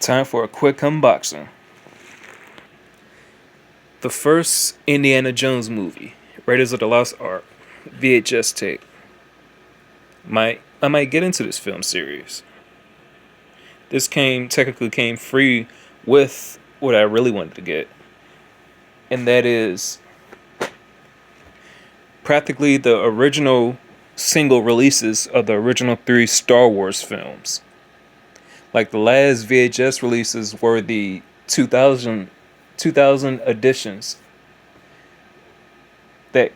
Time for a quick unboxing. The first Indiana Jones movie, Raiders of the Lost Ark, VHS tape. I might get into this film series. This technically came free with what I really wanted to get. And that is practically the original single releases of the original 3 Star Wars films. Like the last VHS releases were the 2000 editions to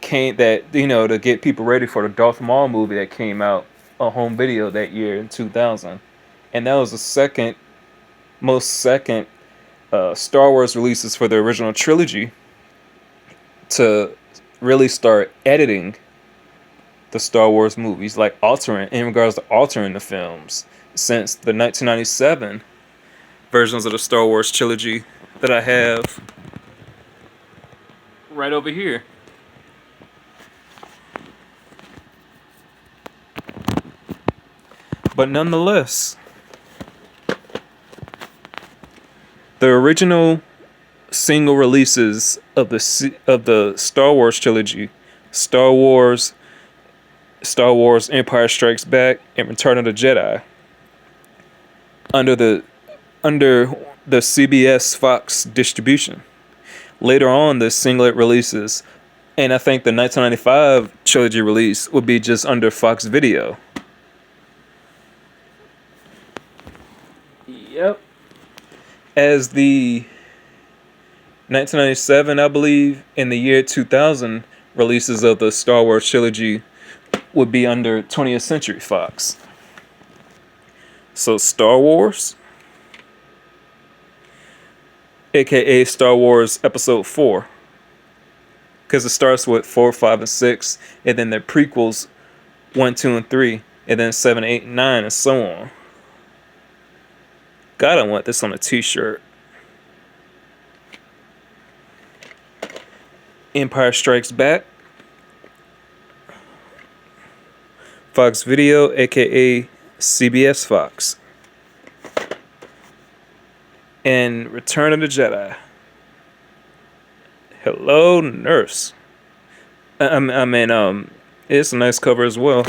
get people ready for the Darth Maul movie that came out on home video that year in 2000. And that was the second Star Wars releases for the original trilogy to really start editing the Star Wars movies, like in regards to altering the films, since the 1997 versions of the Star Wars trilogy that I have right over here. But nonetheless, the original single releases of the Star Wars trilogy, Star Wars Empire Strikes Back, and Return of the Jedi, under the CBS Fox distribution. Later on, the singlet releases, and I think the 1995 trilogy release would be just under Fox Video. Yep. As the 1997, I believe, and the year 2000 releases of the Star Wars trilogy would be under 20th Century Fox. So Star Wars, aka Star Wars Episode 4, because it starts with 4, 5, and 6, and then the prequels 1, 2, and 3, and then 7, 8, and 9, and so on. God, I want this on a t-shirt. Empire Strikes Back, Fox Video, aka CBS Fox, and Return of the Jedi. Hello, Nurse. It's a nice cover as well.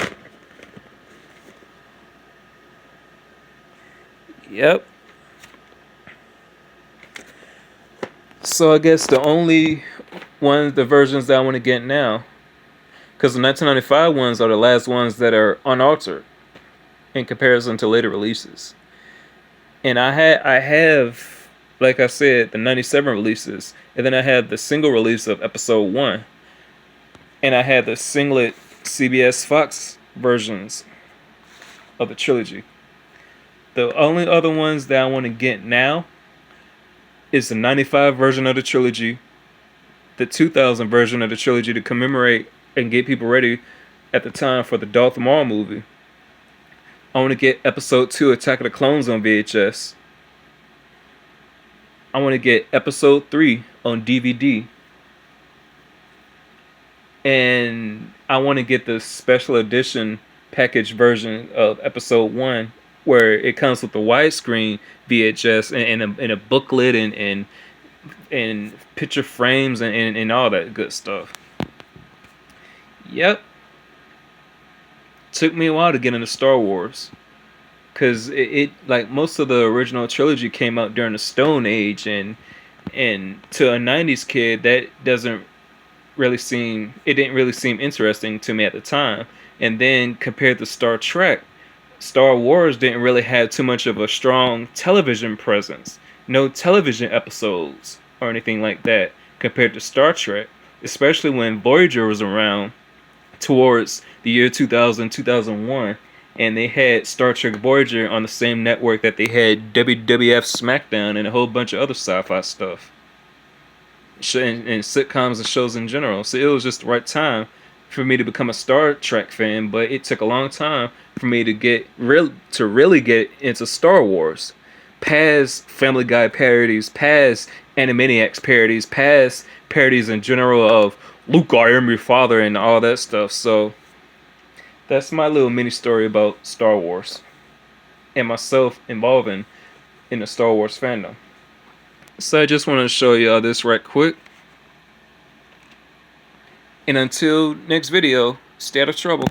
Yep. So I guess the versions that I want to get now, because the 1995 ones are the last ones that are unaltered in comparison to later releases. And I have, like I said, the 97 releases, and then I have the single release of Episode 1, and I had the singlet CBS Fox versions of the trilogy. The only other ones that I want to get now is the 95 version of the trilogy, the 2000 version of the trilogy to commemorate and get people ready at the time for the Darth Maul movie. I want to get Episode 2 Attack of the Clones on VHS. I want to get Episode 3 on DVD. And I want to get the special edition package version of Episode 1, where it comes with the widescreen VHS and a booklet and picture frames and all that good stuff. Yep. Took me a while to get into Star Wars, because it like most of the original trilogy came out during the Stone Age, and to a 90s kid that didn't really seem interesting to me at the time. And then compared to Star Trek, Star Wars didn't really have too much of a strong television presence. No television episodes or anything like that compared to Star Trek, especially when Voyager was around towards the year 2000, 2001, and they had Star Trek Voyager on the same network that they had WWF SmackDown and a whole bunch of other sci-fi stuff. And sitcoms and shows in general. So it was just the right time for me to become a Star Trek fan, but it took a long time for me to really get into Star Wars. Past Family Guy parodies, past Animaniacs parodies, past parodies in general of Luke, I am your father, and all that stuff. So that's my little mini story about Star Wars and myself involving in the Star Wars fandom. So I just want to show y'all this right quick. And until next video, stay out of trouble.